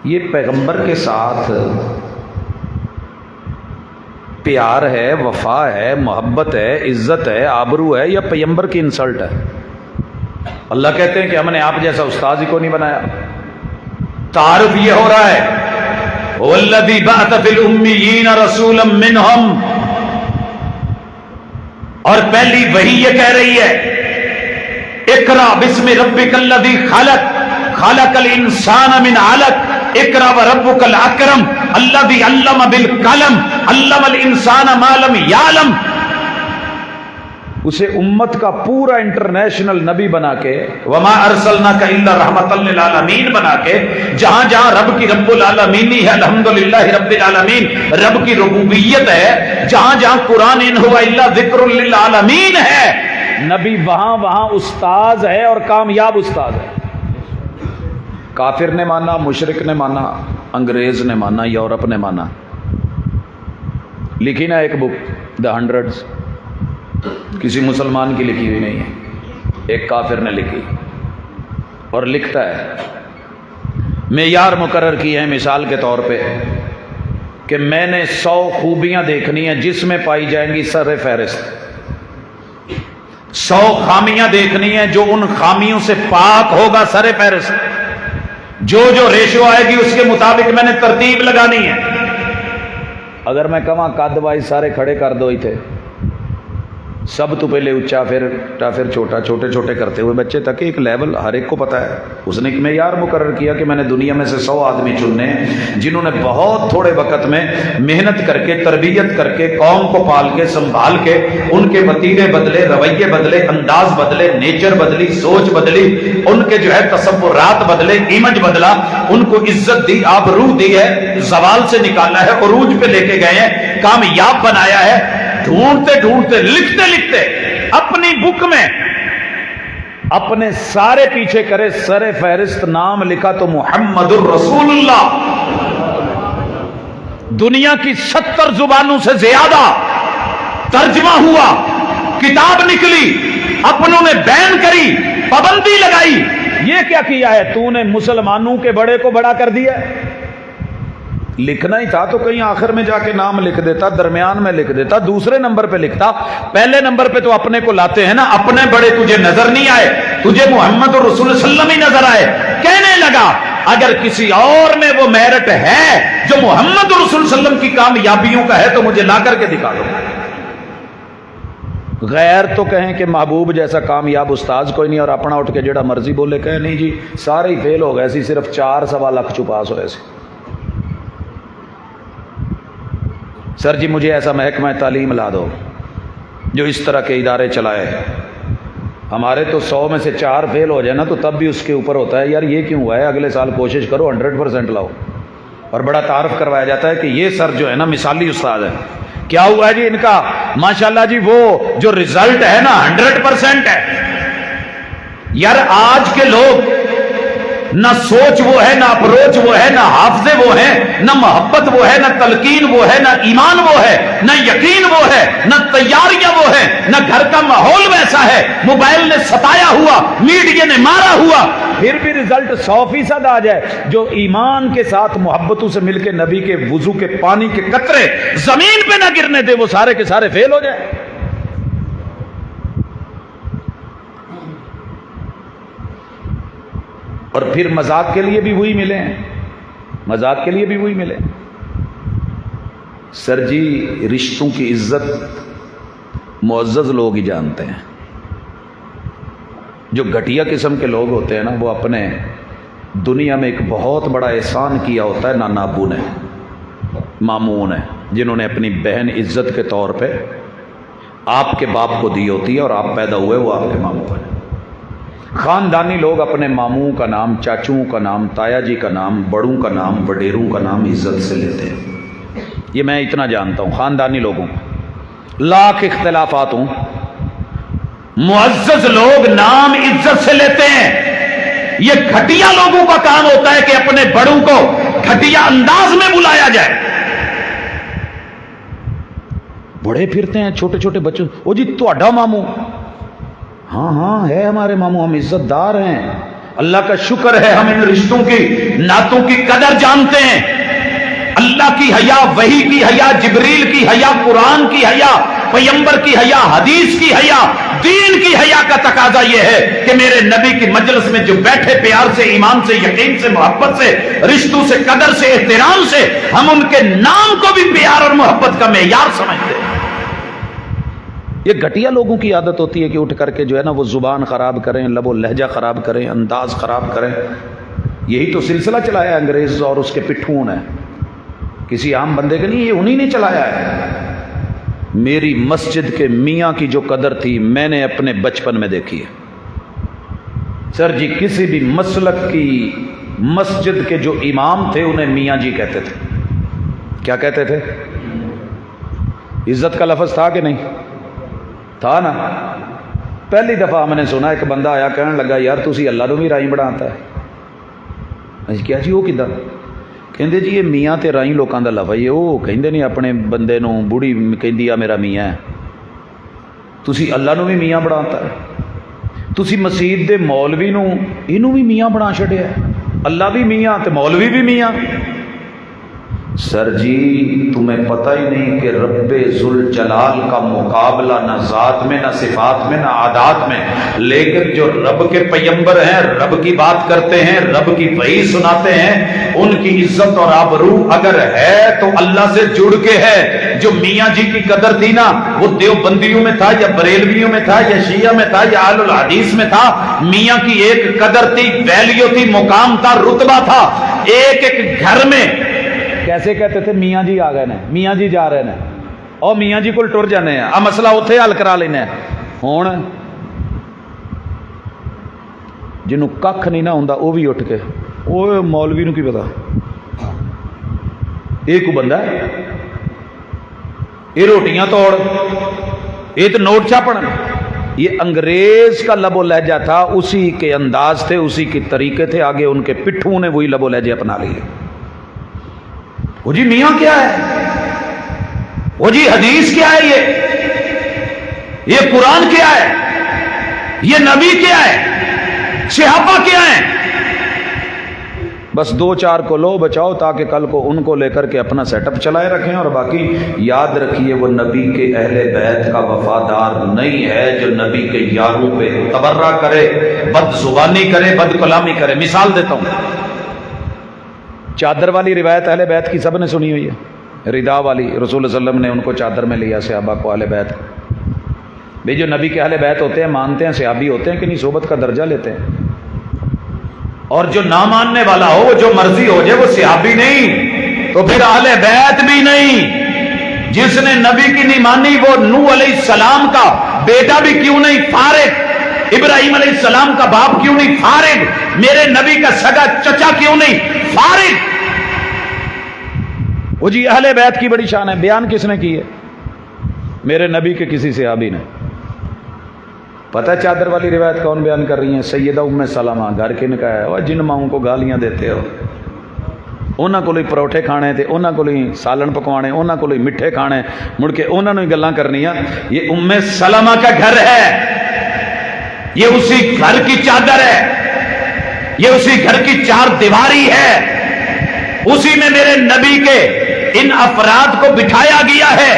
یہ پیغمبر کے ساتھ پیار ہے, وفا ہے, محبت ہے, عزت ہے, آبرو ہے, یا پیغمبر کی انسلٹ ہے؟ اللہ کہتے ہیں کہ ہم نے آپ جیسا استاد ہی کو نہیں بنایا. تعارف یہ ہو رہا ہے, والذی بعث فی الامیین رسولا منہم, اور پہلی وحی یہ کہہ رہی ہے اقرأ بسم ربک الذی خلق, خلق الانسان من علق, اقرأ وربک الاکرم الذی علم بالقلم علم الانسان ما لم یعلم. اسے امت کا پورا انٹرنیشنل نبی بنا کے, وما ارسلناک الا رحمۃ للعالمین بنا کے, جہاں جہاں رب کی رب العالمینی ہے الحمدللہ رب العالمین, رب کی ربوبیت ہے, جہاں جہاں قرآن ان ہوا الا ذکر للعالمین ہے, نبی وہاں استاذ ہے, اور کامیاب استاذ ہے. کافر نے مانا, مشرک نے مانا, انگریز نے مانا, یورپ نے مانا. لکھی نا ایک بک دا ہنڈریڈز, کسی مسلمان کی لکھی ہوئی نہیں ہے, ایک کافر نے لکھی, اور لکھتا ہے معیار مقرر کی ہے مثال کے طور پہ کہ میں نے 100 خوبیاں دیکھنی ہیں جس میں پائی جائیں گی سر فہرست, 100 خامیاں دیکھنی ہیں جو ان خامیوں سے پاک ہوگا سر فہرست. جو ریشو آئے گی اس کے مطابق میں نے ترتیب لگانی ہے. اگر میں کہاں قد وائی سارے کھڑے کر دو ہی تھے, سب تو پہلے اونچا پھر چھوٹا، چھوٹے چھوٹے کرتے ہوئے بچے تک ایک لیول ہر ایک کو پتہ ہے. اس نے ایک معیار مقرر کیا کہ میں نے دنیا میں سے 100 آدمی چننے ہیں جنہوں نے بہت تھوڑے وقت میں محنت کر کے، تربیت کر کے، قوم کو پال کے، سنبھال کے، ان کے وتیرے بدلے، رویے بدلے، انداز بدلے، نیچر بدلی، سوچ بدلی، ان کے جو ہے تصورات بدلے، امیج بدلا، ان کو عزت دی، آبرو دی ہے، زوال سے نکالا ہے، عروج پہ لے کے گئے ہیں، کامیاب بنایا ہے. ڈھونڈتے ڈھونڈتے، لکھتے لکھتے اپنی بک میں اپنے سارے پیچھے کرے، سر فہرست نام لکھا تو محمد الرسول اللہ. دنیا کی 70 زبانوں سے زیادہ ترجمہ ہوا، کتاب نکلی، اپنوں نے بین کری، پابندی لگائی. یہ کیا کیا ہے تو نے؟ مسلمانوں کے بڑے کو بڑا کر دیا. لکھنا ہی تھا تو کہیں آخر میں جا کے نام لکھ دیتا، درمیان میں لکھ دیتا، دوسرے نمبر پہ لکھتا. پہلے نمبر پہ تو اپنے کو لاتے ہیں نا. اپنے بڑے تجھے نظر نہیں آئے، تجھے محمد رسول صلی اللہ علیہ وسلم ہی نظر آئے. کہنے لگا اگر کسی اور میں وہ میرٹ ہے جو محمد رسول صلی اللہ علیہ وسلم کی کامیابیوں کا ہے تو مجھے لا کر کے دکھا دو. غیر تو کہیں کہ محبوب جیسا کامیاب استاذ کوئی نہیں، اور اپنا اٹھ کے جڑا مرضی بولے کہے نہیں جی سارے ہی فیل ہو گئے سی، صرف 4.25 لاکھ چپاس ہوئے سی. سر جی مجھے ایسا محکمہ تعلیم لا دو جو اس طرح کے ادارے چلائے. ہمارے تو 100 میں سے 4 فیل ہو جائے نا تو تب بھی اس کے اوپر ہوتا ہے یار یہ کیوں ہوا ہے، اگلے سال کوشش کرو 100% لاؤ. اور بڑا تعارف کروایا جاتا ہے کہ یہ سر جو ہے نا مثالی استاد ہے. کیا ہوا ہے جی ان کا؟ ماشاءاللہ جی وہ جو رزلٹ ہے نا 100% ہے. یار آج کے لوگ نہ سوچ وہ ہے، نہ اپروچ وہ ہے، نہ حافظے وہ ہیں، نہ محبت وہ ہے، نہ تلقین وہ ہے، نہ ایمان وہ ہے، نہ یقین وہ ہے، نہ تیاریاں وہ ہے، نہ گھر کا ماحول ویسا ہے. موبائل نے ستایا ہوا، میڈیا نے مارا ہوا، پھر بھی رزلٹ 100% آ جائے. جو ایمان کے ساتھ محبتوں سے مل کے نبی کے وضو کے پانی کے قطرے زمین پہ نہ گرنے دے وہ سارے کے سارے فیل ہو جائے. اور پھر مذاق کے لیے بھی وہی ملے ہیں، مذاق کے لیے بھی وہی ملے. سر جی رشتوں کی عزت معزز لوگ ہی جانتے ہیں. جو گھٹیا قسم کے لوگ ہوتے ہیں نا وہ اپنے دنیا میں ایک بہت بڑا احسان کیا ہوتا ہے نانا ابو نے، ماموں نے، جنہوں نے اپنی بہن عزت کے طور پہ آپ کے باپ کو دی ہوتی ہے اور آپ پیدا ہوئے وہ آپ کے ماموں ہیں. خاندانی لوگ اپنے ماموں کا نام، چاچوں کا نام، تایا جی کا نام، بڑوں کا نام، وڈیروں کا نام عزت سے لیتے ہیں. یہ میں اتنا جانتا ہوں. خاندانی لوگوں لاکھ اختلافات ہوں، معزز لوگ نام عزت سے لیتے ہیں. یہ گھٹیا لوگوں کا کام ہوتا ہے کہ اپنے بڑوں کو گھٹیا انداز میں بلایا جائے. بڑے پھرتے ہیں چھوٹے چھوٹے بچوں، او جی تہاڈا ماموں، ہاں ہاں ہے ہمارے ماموں، ہم عزت دار ہیں. اللہ کا شکر ہے ہم ان رشتوں کی، نعتوں کی قدر جانتے ہیں. اللہ کی حیا، وحی کی حیا، جبریل کی حیا، قرآن کی حیا، پیغمبر کی حیا، حدیث کی حیا، دین کی حیا کا تقاضا یہ ہے کہ میرے نبی کی مجلس میں جو بیٹھے پیار سے، ایمان سے، یقین سے، محبت سے، رشتوں سے، قدر سے، احترام سے، ہم ان کے نام کو بھی پیار اور محبت کا معیار سمجھتے ہیں. یہ گھٹیا لوگوں کی عادت ہوتی ہے کہ اٹھ کر کے جو ہے نا وہ زبان خراب کریں، لب و لہجہ خراب کریں، انداز خراب کریں. یہی تو سلسلہ چلایا ہے انگریز اور اس کے پٹھوں نے، کسی عام بندے کے نہیں، یہ انہی نے چلایا ہے. میری مسجد کے میاں کی جو قدر تھی میں نے اپنے بچپن میں دیکھی ہے. سر جی کسی بھی مسلک کی مسجد کے جو امام تھے انہیں میاں جی کہتے تھے. کیا کہتے تھے؟ عزت کا لفظ تھا کہ نہیں تھا نا؟ پہلی دفعہ ہم نے سنا ایک بندہ آیا کہنے لگا یار تسی اللہ نو بھی رائی بناتا ہے. کیا جی وہ کدھر؟ کہندے جی یہ میاں تے رائی لوکاں دا لفظ ہے. وہ کہندے نہیں اپنے بندے نو بوڑھی کہندی آ میرا میاں ہے، تسی اللہ نو بھی میاں بناتا ہے. تسی مسجد دے مولوی نو اینو بھی میاں بنا چھڈیا ہے. اللہ بھی میاں تے مولوی بھی میاں. سر جی تمہیں پتہ ہی نہیں کہ رب ذوال جلال کا مقابلہ نہ ذات میں نہ صفات میں نہ عادات میں، لیکن جو رب کے پیغمبر ہیں، رب کی بات کرتے ہیں، رب کی وحی سناتے ہیں، ان کی عزت اور آبرو اگر ہے تو اللہ سے جڑ کے ہے۔ جو میاں جی کی قدر تھی نا، وہ دیوبندیوں میں تھا یا بریلویوں میں تھا یا شیعہ میں تھا یا اہل الحدیث میں تھا، میاں کی ایک قدر تھی، ویلیو تھی، مقام تھا، رتبہ تھا۔ ایک ایک گھر میں کیسے کہتے تھے میاں جی آ گئے نے، میاں جی جا رہے نے، اور میاں جی کو ٹر جانے ہیں، آ مسئلہ اتنے حل کرا لینا۔ ہوں جنوں کھ نہیں نہ ہوندا وہ بھی اٹھ کے وہ مولوی نو کی پتا یہ کو بندہ ہے، یہ روٹیاں توڑ، یہ تو نوٹ چھاپن۔ یہ انگریز کا لب و لہجہ تھا، اسی کے انداز تھے، اسی کے طریقے تھے، آگے ان کے پٹھوں نے وہی لب و لہجے اپنا لیے۔ وہ جی میاں کیا ہے، وہ جی حدیث کیا ہے، یہ قرآن کیا ہے، یہ نبی کیا ہے، صحابہ کیا ہے۔ بس دو چار کو لو بچاؤ تاکہ کل کو ان کو لے کر کے اپنا سیٹ اپ چلائے رکھیں، اور باقی یاد رکھیے وہ نبی کے اہل بیت کا وفادار نہیں ہے جو نبی کے یاروں پہ تبرہ کرے، بد زبانی کرے، بد کلامی کرے۔ مثال دیتا ہوں، چادر والی روایت اہل بیت کی سب نے سنی ہوئی ہے، ردا والی، رسول صلی اللہ علیہ وسلم نے ان کو چادر میں لیا، صحابہ کو اہل بیت کو۔ بھئی جو نبی کے اہل بیت ہوتے ہیں مانتے ہیں، صحابی ہوتے ہیں کہ نہیں، صحبت کا درجہ لیتے ہیں۔ اور جو نہ ماننے والا ہو، وہ جو مرضی ہو جائے، وہ صحابی نہیں تو پھر اہل بیت بھی نہیں۔ جس نے نبی کی نہیں مانی وہ نوح علیہ السلام کا بیٹا بھی کیوں نہیں فارغ، ابراہیم علیہ السلام کا باپ کیوں نہیں فارغ، میرے نبی کا سگا چچا کیوں نہیں فارغ۔ وہ جی اہل بیت کی بڑی شان ہے، بیان کس نے کی ہے؟ میرے نبی کے کسی صحابی نے۔ پتہ چادر والی روایت کون بیان کر رہی ہیں؟ سیدہ ام سلمہ، گھر کے نکاح ہے۔ وہ جن ماؤں کو گالیاں دیتے ہو، انہاں کو پروٹھے کھانے تے، انہاں کو سالن پکوانے، انہاں کو مٹھے کھانے، مڑ کے انہاں نے گلاں کرنیاں۔ یہ ام سلمہ کا گھر ہے، یہ اسی گھر کی چادر ہے، یہ اسی گھر کی چار دیواری ہے، اسی میں میرے نبی کے ان افراد کو بٹھایا گیا ہے۔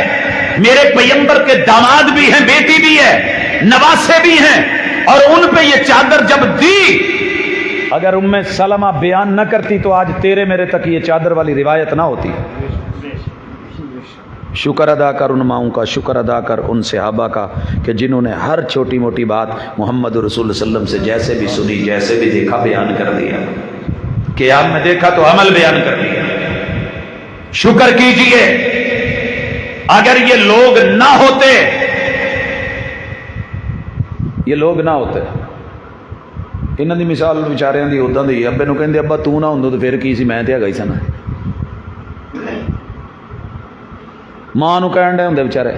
میرے پیغمبر کے داماد بھی ہیں، بیٹی بھی ہے، نواسے بھی ہیں، اور ان پہ یہ چادر جب دی، اگر ام سلمہ بیان نہ کرتی تو آج تیرے میرے تک یہ چادر والی روایت نہ ہوتی۔ شکر ادا کر ان ماؤں کا، شکر ادا کر ان صحابہ کا کہ جنہوں نے ہر چھوٹی موٹی بات محمد رسول اللہ صلی اللہ علیہ وسلم سے جیسے بھی سنی، جیسے بھی دیکھا بیان کر دیا، قیام میں دیکھا تو عمل بیان کر دیا۔ شکر کیجئے، اگر یہ لوگ نہ ہوتے، یہ لوگ نہ ہوتے، انہاں دی مثال بیچاریاں دی اوداں دی، ابے نو کہندے ابا تو نہ ہوندو تے پھر کی سی، میں تے گئی سن۔ ماں نو کہن دے ہوندے بیچارے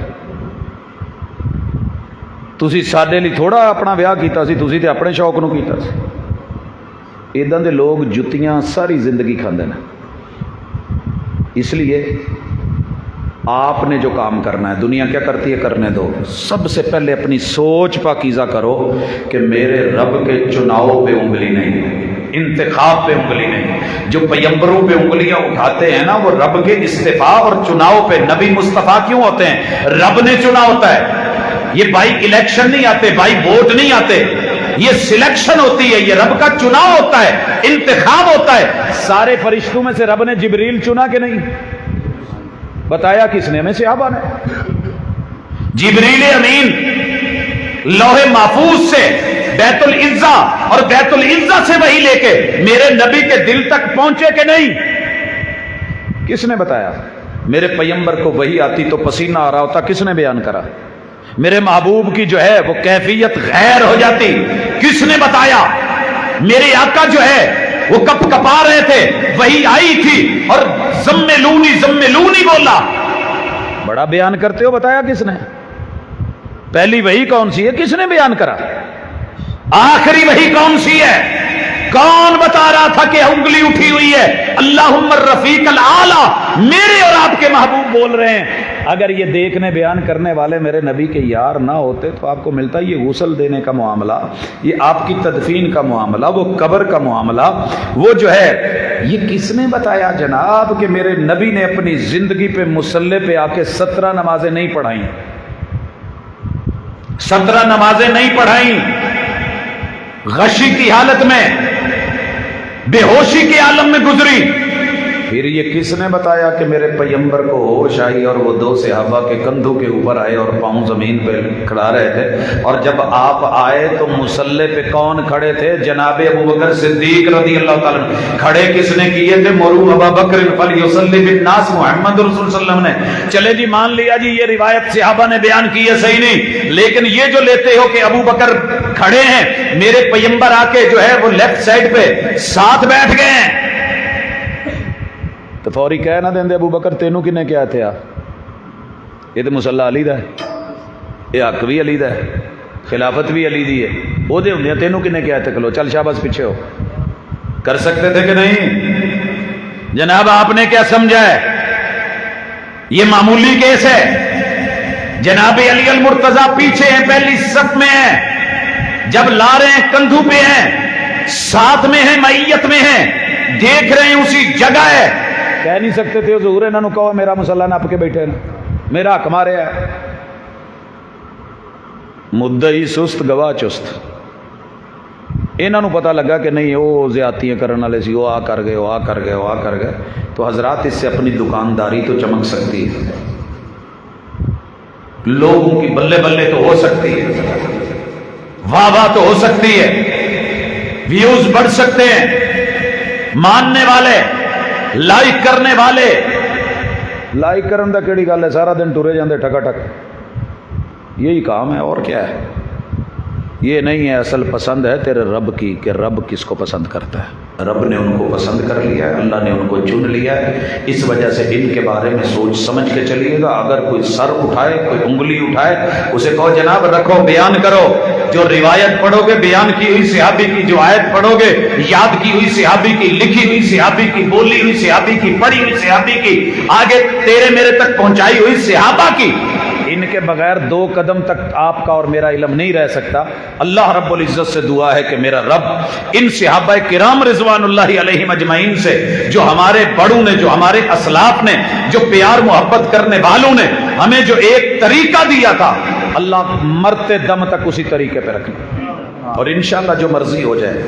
تسی ساڈے لئی تھوڑا اپنا ویاہ کیتا سی، تسی تے اپنے شوق نو کیتا سی۔ اداں دے لوگ جتیاں ساری زندگی کھاندے نے۔ اس لیے آپ نے جو کام کرنا ہے، دنیا کیا کرتی ہے کرنے دو، سب سے پہلے اپنی سوچ پاکیزہ کرو کہ میرے رب کے چناؤ پہ انگلی نہیں، انتخاب پہ انگلی نہیں۔ جو پیغمبروں پہ انگلیاں اٹھاتے ہیں نا، وہ رب کے استفاء اور چناؤ پہ۔ نبی مصطفیٰ کیوں ہوتے ہیں؟ رب نے چنا ہوتا ہے۔ یہ بائی الیکشن نہیں آتے، بائی ووٹ نہیں آتے، یہ سلیکشن ہوتی ہے، یہ رب کا چناؤ ہوتا ہے، انتخاب ہوتا ہے۔ سارے فرشتوں میں سے رب نے جبریل چنا کہ نہیں؟ بتایا کس نے؟ ہمیں صحابہ نے۔ جبریل امین لوح محفوظ سے بیت العزہ اور بیت العزہ سے وحی لے کے میرے نبی کے دل تک پہنچے کہ نہیں؟ کس نے بتایا؟ میرے پیغمبر کو وحی آتی تو پسینہ آ رہا ہوتا، کس نے بیان کرا؟ میرے محبوب کی جو ہے وہ کیفیت غیر ہو جاتی، کس نے بتایا؟ میرے آقا جو ہے وہ کپ کپا رہے تھے، وہی آئی تھی اور زملونی بولا۔ بڑا بیان کرتے ہو، بتایا کس نے؟ پہلی وہی کون سی ہے؟ کس نے بیان کرا؟ آخری وہی کون سی ہے؟ کون بتا رہا تھا کہ انگلی اٹھی ہوئی ہے؟ اللہم الرفیق الاعلی، میرے اور آپ کے محبوب بول رہے ہیں اگر یہ دیکھنے بیان کرنے والے میرے نبی کے یار نہ ہوتے تو آپ کو ملتا یہ غسل دینے کا معاملہ، یہ آپ کی تدفین کا معاملہ، وہ قبر کا معاملہ، وہ جو ہے یہ کس نے بتایا جناب کہ میرے نبی نے اپنی زندگی پہ مصلی پہ آ کے 17 نمازیں نہیں پڑھائیں، 17 نمازیں نہیں پڑھائیں، غشی کی حالت میں، بے ہوشی کے عالم میں گزری۔ پھر یہ کس نے بتایا کہ میرے پیغمبر کو ہوش آئی اور وہ 2 صحابہ کے کندھوں کے اوپر آئے اور پاؤں زمین پہ کھڑا رہے تھے، اور جب آپ آئے تو مصلی پہ کون کھڑے تھے؟ جناب ابوبکر صدیق رضی اللہ تعالیٰ عنہ۔ کھڑے کس نے کیے تھے؟ مروا ابا بکر فلیصلی بالناس، محمد رسول صلی اللہ علیہ وسلم نے۔ چلے جی مان لیا جی یہ روایت صحابہ نے بیان کی ہے، صحیح نہیں، لیکن یہ جو لیتے ہو کہ ابو بکر کھڑے ہیں، میرے پیغمبر آ کے جو ہے وہ لیفٹ سائڈ پہ ساتھ بیٹھ گئے ہیں، تو فوری کہہ نہ دیں ابو بکر تینوں کنے کیا تھے؟ یہ تو مصلا علی دا ہے، یہ حق بھی علی دا ہے، خلافت بھی علی دی ہے، وہ دے ہوں تینوں کنے کیا تھے؟ کھلو چل شاباش پیچھے ہو۔ کر سکتے تھے کہ نہیں؟ جناب آپ نے کیا سمجھا ہے یہ معمولی کیس ہے؟ جناب علی المرتضیٰ پیچھے ہیں، پہلی صف میں ہیں، جب لا رہے ہیں کندھوں پہ ہیں، ساتھ میں ہیں، معیت میں ہیں، دیکھ رہے ہیں اسی جگہ ہے۔ کہہ نہیں سکتے تھے حضور انہوں نے کہو میرا مصلا نپ کے بیٹھے نا، میرا حق مارے ہے۔ مدعی سست گواہ چست، انہوں نے پتہ لگا کہ نہیں وہ زیادتیاں کرنے والے سی، وہ آ کر گئے، وہ آ کر گئے، وہ آ کر گئے، تو حضرات اس سے اپنی دکانداری تو چمک سکتی ہے، لوگوں کی بلے بلے تو ہو سکتی ہے، واہ واہ تو ہو سکتی ہے، ویوز بڑھ سکتے ہیں، ماننے والے، لائک کرنے والے، لائک کرن دا کیڑی گل ہے؟ سارا دن ٹرے جاندے ٹھکا ٹھک، یہی کام ہے اور کیا ہے؟ یہ نہیں ہے، اصل پسند ہے تیرے رب کی کہ رب کس کو پسند کرتا ہے۔ رب نے ان کو پسند کر لیا ہے، اللہ نے ان کو چن لیا ہے، اس وجہ سے ان کے بارے میں سوچ سمجھ کے چلیے گا۔ اگر کوئی سر اٹھائے، کوئی انگلی اٹھائے، اسے کہو جناب رکھو، بیان کرو، جو روایت پڑھو گے بیان کی ہوئی صحابی کی، جو آیت پڑھو گے یاد کی ہوئی صحابی کی، لکھی ہوئی صحابی کی، بولی ہوئی صحابی کی، پڑھی ہوئی صحابی کی، آگے تیرے میرے تک پہنچائی ہوئی صحابہ کی، ان کے بغیر 2 قدم تک آپ کا اور میرا علم نہیں رہ سکتا۔ اللہ رب العزت سے دعا ہے کہ میرا رب ان صحابہ کرام رضوان اللہ علیہم اجمعین سے، جو ہمارے بڑوں نے، جو ہمارے اسلاف نے، جو پیار محبت کرنے والوں نے ہمیں جو ایک طریقہ دیا تھا، اللہ مرتے دم تک اسی طریقے پہ رکھنا، اور انشاءاللہ جو مرضی ہو جائے۔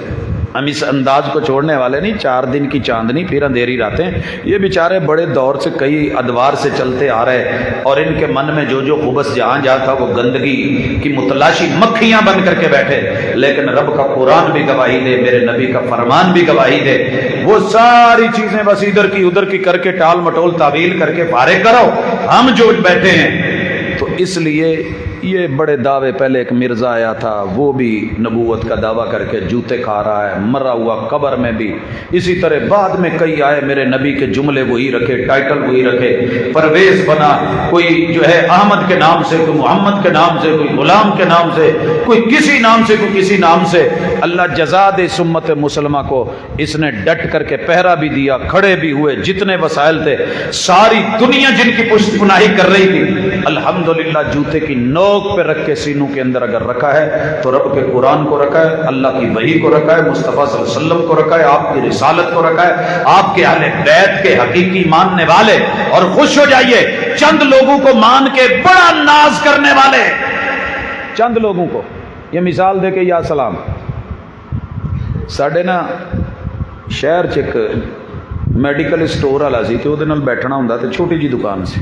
ہم اس انداز کو چھوڑنے والے نہیں، 4 دن کی چاندنی پھر اندھیری راتیں، یہ بیچارے بڑے دور سے کئی ادوار سے چلتے آ رہے، اور ان کے من میں جو جو خبث جہاں جہاں تھا وہ گندگی کی متلاشی مکھیاں بن کر کے بیٹھے، لیکن رب کا قرآن بھی گواہی دے، میرے نبی کا فرمان بھی گواہی دے، وہ ساری چیزیں بس ادھر کی کر کے ٹال مٹول تعویل کر کے فارغ کرو، ہم جو بیٹھے ہیں۔ تو اس لیے یہ بڑے دعوے، پہلے ایک مرزا آیا تھا، وہ بھی نبوت کا دعویٰ کر کے جوتے کھا رہا ہے، مرا ہوا قبر میں بھی، اسی طرح بعد میں کئی آئے، میرے نبی کے جملے وہی رکھے، ٹائٹل وہی رکھے، پرویز بنا، کوئی جو ہے احمد کے نام سے، کوئی محمد کے نام سے، کوئی غلام کے نام سے، کوئی کسی نام سے، کوئی کسی نام سے۔ اللہ جزا دے اس امت مسلمہ کو، اس نے ڈٹ کر کے پہرا بھی دیا، کھڑے بھی ہوئے، جتنے وسائل تھے، ساری دنیا جن کی پشت پناہی کر رہی تھی، الحمدللہ جوتے کی نوک پہ رکھ کے سینوں کے اندر اگر رکھا ہے تو رب کے قرآن کو رکھا ہے، اللہ کی وحی کو رکھا ہے، مصطفیٰ صلی اللہ علیہ وسلم کو رکھا ہے، آپ کی رسالت کو رکھا ہے، آپ کے اہل بیت کے حقیقی ماننے والے، اور خوش ہو جائیے چند لوگوں کو مان کے بڑا ناز کرنے والے، چند لوگوں کو یہ مثال دے کے یا سلام۔ ساڈے نا شہر چ ایک میڈیکل سٹور والا سی، تے وہ بیٹھنا ہوں تے چھوٹی جی دکان سی،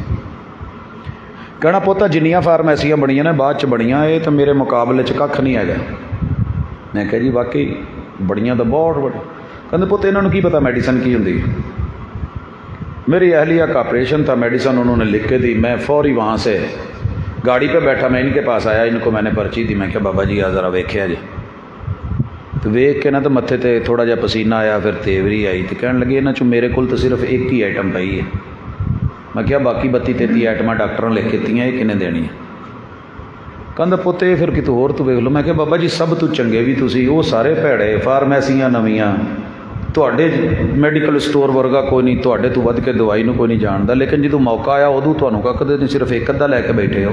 کہنا پوتا جنیاں فارمیسیاں بڑیاں نے بعد چ بڑیاں، یہ تو میرے مقابلے چ کھ نہیں ہے۔ میں کہا جی واقعی بڑیاں تو بہت بڑی، کہتے پوتے انہوں نے کی پتا میڈیسن کی ہوں۔ میری اہلیہ کا آپریشن تھا، میڈیسن انہوں نے لکھ کے دی، میں فوری وہاں سے گاڑی پہ بیٹھا، میں ان کے پاس آیا، ان کو میں نے پرچی دی، میں کہا بابا جی ذرا ویکھیا جی، تو ویکھ کے نا تو متھے تے تھوڑا جہا پسینہ آیا، پھر تیوری آئی، تو کہنے لگے انہاں چوں میرے کول تو صرف ایک ہی آئٹم پئی ہے۔ میں کیا باقی 32-33 آئٹماں ڈاکٹر نے لکھ کے دتیاں، یہ کنے دینی ہے؟ کہندا پوتے پھر کتوں ہور تو ویکھ لو۔ میں کہا بابا جی سب تو چنگے بھی تسی، وہ سارے بھڑے، فارمیسیاں نویاں، ਤੁਹਾਡੇ ਮੈਡੀਕਲ ਸਟੋਰ ਵਰਗਾ ਕੋਈ ਨਹੀਂ, ਤੁਹਾਡੇ ਤੋਂ ਵੱਧ ਕੇ ਦਵਾਈ ਨੂੰ ਕੋਈ ਨਹੀਂ ਜਾਣਦਾ, ਲੇਕਿਨ ਜਦੋਂ ਮੌਕਾ ਆਇਆ ਉਦੋਂ ਤੁਹਾਨੂੰ ਕੱਖਦੇ ਨਹੀਂ, ਸਿਰਫ ਇੱਕ ਅੱਧਾ ਲੈ ਕੇ ਬੈਠੇ ਹੋ।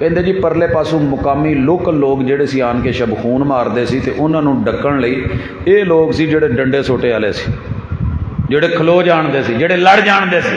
ਕਹਿੰਦੇ ਜੀ ਪਰਲੇ ਪਾਸੋਂ ਮੁਕਾਮੀ ਲੋਕਲ ਲੋਕ ਜਿਹੜੇ ਸੀ ਆਣ ਕੇ ਸ਼ਬਖੂਨ ਮਾਰਦੇ ਸੀ, ਤੇ ਉਹਨਾਂ ਨੂੰ ਡੱਕਣ ਲਈ ਇਹ ਲੋਕ ਸੀ ਜਿਹੜੇ ਡੰਡੇ ਸੋਟੇ ਵਾਲੇ ਸੀ, ਜਿਹੜੇ ਖਲੋ ਜਾਣਦੇ ਸੀ, ਜਿਹੜੇ ਲੜ ਜਾਣਦੇ ਸੀ।